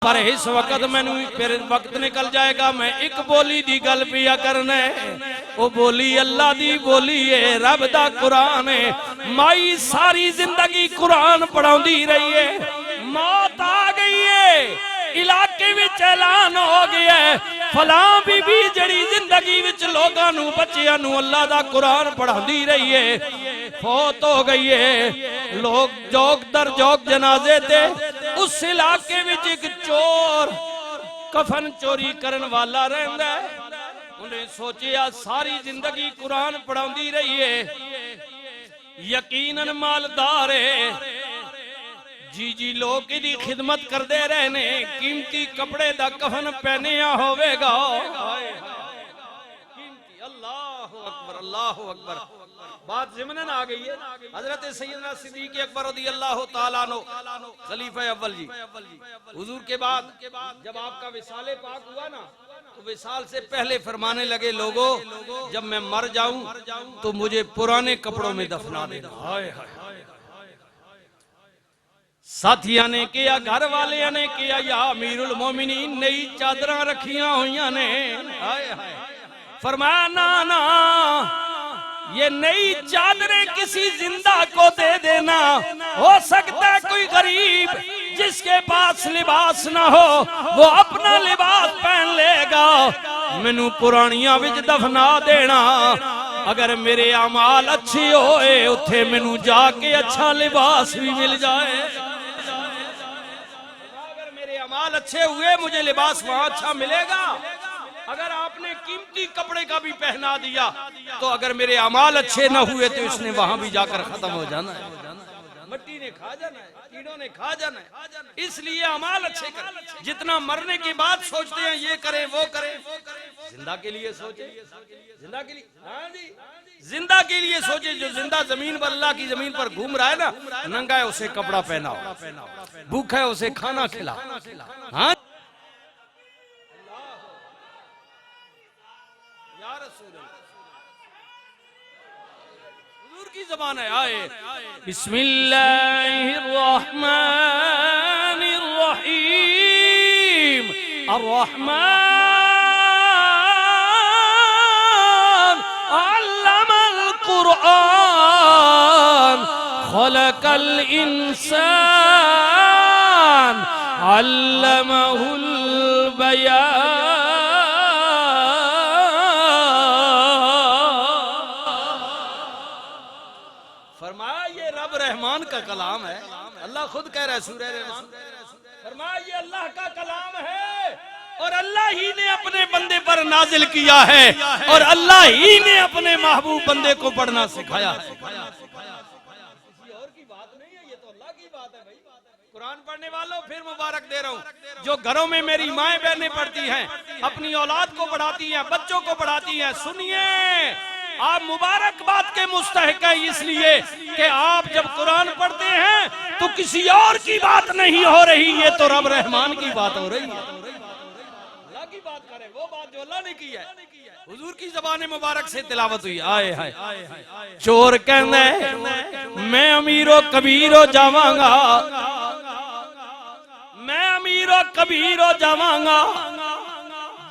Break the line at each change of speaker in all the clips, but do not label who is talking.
पर इस वक्त मैनू फिर वक्त निकल जाएगा। मैं एक बोली दी गल पिया करना है, वो बोली अल्लाह दी बोली है, रब दा कुरान है। माई सारी जिंदगी कुरान पढ़ाउंदी रही है, मौत आ गई है, इलाके विच ऐलान हो गया है फलां बीबी जड़ी जिंदगी विच लोगां नू बच्चियां नू अल्लाह दा कुरान पढ़ाउंदी रही है, फौत हो गई है। लोग जोक दर जोक जनाजे ते उस इलाके विच एक चोर कफन चोरी करन वाला रहंदा है। उन्हें सोचिया सारी जिंदगी कुरान पढ़ाउंदी रही है, यकीनन मालदार है, जी जी लोग इदी खिदमत करते रहने, कीमती कपड़े दा कफन पहनिया होवेगा। अल्लाहु अकबर, अल्लाहु अकबर। बात ज़िमनन आ गई है। हजरत सैयदना सिद्दीक़ अकबर रज़ियल्लाहु ताला अन्हु खलीफा अव्वल जी, हुजूर के बाद जब आपका विसाले पाक हुआ ना, तो विसाल से पहले फरमाने लगे, लोगों जब मैं मर जाऊं तो मुझे पुराने कपड़ों में दफना देना। हाय हाय, साथिया ने किया, घर वाले ने किया, या अमीरुल मोमिनीन नई चादरां रखियां हुई ने। हाय हाय, फरमाया ना ना, ये नई चादरें किसी जिंदा को दे देना। हो सकता है कोई गरीब जिसके पास लिबास ना हो वो अपना लिबास पहन लेगा, मैनू पुरानियां विच दफना देना। अगर मेरे अमाल अच्छे होए उथे मैनू जाके अच्छा लिबास भी मिल जाए। अगर मेरे अमाल अच्छे हुए मुझे लिबास वहां अच्छा मिलेगा। अगर आपने कीमती कपड़े का भी पहना दिया तो अगर मेरे अमाल अच्छे न हुए तो इसने वहां भी जाकर खत्म हो जाना है, मिट्टी ने खा जाना है, कीड़ों ने खा जाना है। इसलिए अमाल अच्छे करें। जितना मरने की बात सोचते हैं ये करें वो करें, जिंदा के लिए सोचे, जिंदा के लिए, हाँ जी, जिंदा के लिए सोचे। जो जिंदा जमीन पर, अल्लाह की जमीन पर घूम रहा है ना, नंगा है उसे कपड़ा पहनाओ, भूखा है उसे खाना खिलाओ। हाँ हुजूर की ज़बान है। आए बिस्मिल्लाहिर्रहमानिर्रहीम, अर्रहमान अल्लमल कुरआन खलकल इंसान अल्लमहुल बयान। रहमान का कलाम है, अल्लाह खुद कह रहा है सूरह रहमान, फरमाया ये अल्लाह का कलाम है और अल्लाह ही ने अपने बंदे पर नाजिल किया है और अल्लाह ही ने अपने महबूब बंदे को पढ़ना सिखाया है। किसी और की बात नहीं है, ये तो अल्लाह की बात है भाई। कुरान पढ़ने वालों फिर मुबारक दे रहा हूँ, जो घरों में मेरी माएं बहनें पढ़ती हैं, अपनी औलाद को पढ़ाती हैं, बच्चों को पढ़ाती हैं, सुनिए आप मुबारकबाद के मुस्तहिक है, इसलिए कि आप जब कुरान पढ़ते हैं तो किसी और की बात नहीं हो रही, ये तो रब रहमान की बात हो रही है। अल्लाह की बात करें, वो बात जो अल्लाह ने की है। हुजूर की ज़बान मुबारक से तिलावत हुई। आए हाय, चोर कहना है मैं अमीरो कबीरो जावांगा, मैं अमीरो कबीरो जावांगा।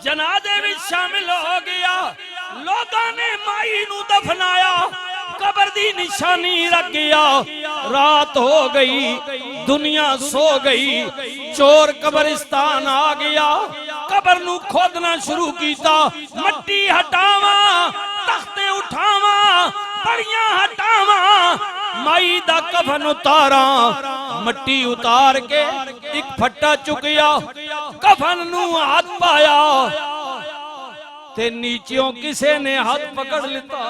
जनाजे में शामिल हो गया, लोगों ने माई नू दफनाया, कबर दी निशानी रख गया। रात हो गई, दुनिया सो गई, चोर कब्रिस्तान आ गया, कबर नू खोदना शुरू कीता। मट्टी हटावा, तख्ते उठावा, पड़ियां हटावा, माई दा कफन उतारा। मट्टी उतार के एक फट्टा चुकिया, कफन नू हाथ पाया ते नीचियों किसे ने हाथ पकड़ लेता।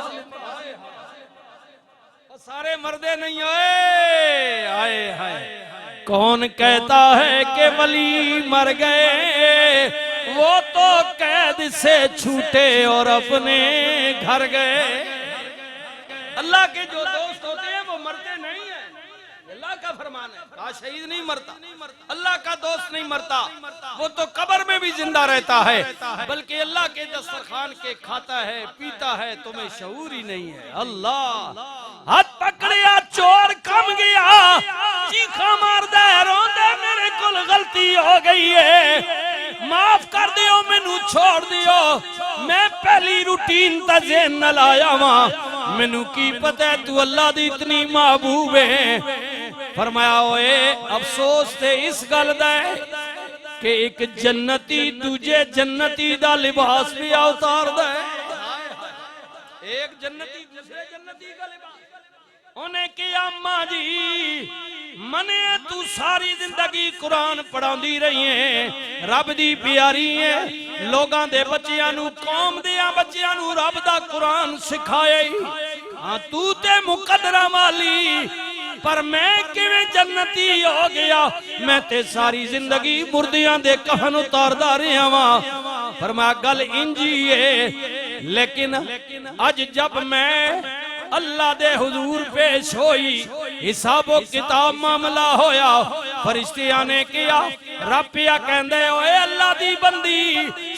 सारे मर्दे नहीं होए। आए हाय, कौन कहता है कि वली मर गए, वो तो कैद से छूटे और अपने घर गए। अल्लाह के जो दोस्त होते हैं वो मरते नहीं है, अल्लाह का फरमान है। कहा शहीद नहीं मरता, अल्लाह का दोस्त नहीं मरता, वो तो कब्र में भी जिंदा रहता है, बल्कि अल्लाह के दस्तरखान के खाता है, पीता है, तुम्हें शऊर ही नहीं है। अल्लाह हाथ पकड़िया, चोर कम गया, चीखा मारदा है रोंदा, मेरे कोल गलती हो गई है, माफ कर दियो, मैनू छोड़ दियो, मैं पहली रूटीन ता ज़हन न लाया वां, मैनू की पता है तू अल्लाह दी इतनी महबूब है। फरमाया ओए अफसोस ते इस गल दा है कि एक जन्नती दूजे जन्नती दा लिबास भी उतारदा है। एक जन्नती दूसरे जन्नती का लिबास। उन्हें कहा अम्मा जी मने तू सारी जिंदगी कुरान पढ़ाउंदी रही है, रब दी प्यारी है, लोगां दे बच्चियां नू कौम दे बच्चियां नू रब दा कुरान सिखाए, हाँ तू ते मुकद्दरा वाली, पर मैं किवें जन्नती हो गया, मैं ते सारी जिंदगी मुर्दियां दे कफन उतारदा रहा वां। फरमाया गल इंजी है, लेकिन अज जब मैं अल्लाह दे हुजूर पेश होई, हिसाबो किताब मामला होया, फरिश्तियां ने किया रब पिया कहंदे ओए अल्लाह दी बंदी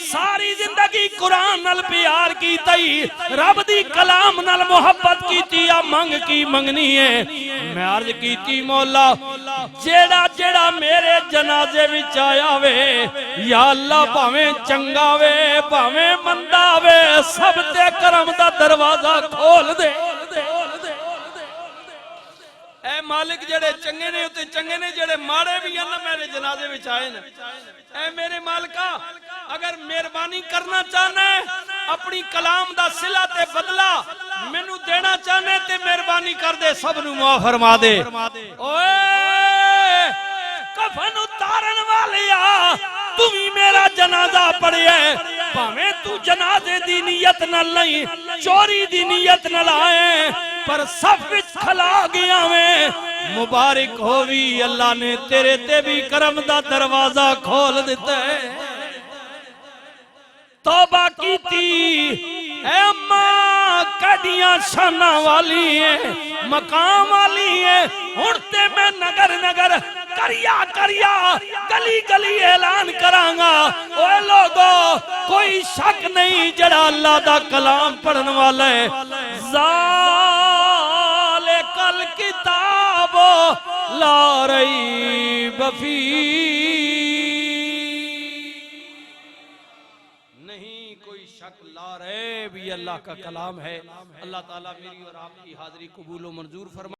सारी जिंदगी कुरान नाल प्यार कीती, रब दी कलाम नाल मोहब्बत कीती, आ मंग की मंगनी है। मैं अर्ज कीती मौला जेड़ा जेड़ा मेरे जनाजे विच आया वे, या अल्लाह भावें चंगा वे भावें मंदा वे, सब ते करम दा दरवाजा खोल दे। ऐ मालिक जेड़े चंगे ने उते चंगे ने, जेड़े माड़े भी हैं ना मेरे जनाजे विच आए ने, ऐ मेरे मालिका अगर मेहरबानी करना चाहना है अपनी कलाम दा सिला ते बदला मैनू देना चाहना ते मेहरबानी कर दे, सब नू माफ फरमा दे। ओए कफन उतारन वालिया तू भी मेरा जनाजा पढ़िया, भावें तू जनाजे दी नियत न लई, चोरी दी नियत न लाए, पर सब विच खला गया में मुबारक होवी, अल्लाह ने तेरे ते भी करम दा दरवाजा खोल दिता है। तौबा कीती ऐ अम्मा कदियां शाना वाली है, मकाम वाली है, हुण ते मैं नगर नगर करिया करिया गली गली ऐलान करांगा, ओए लोगो कोई शक नहीं जड़ा अल्लाह दा कलाम पढ़न वाला है, ज़ाले कल किताब ला रही बफी, नहीं कोई शक ला रहे भी अल्लाह का कलाम है। अल्लाह ताला मेरी और आपकी हाजिरी कबूल व मंजूर फरमा।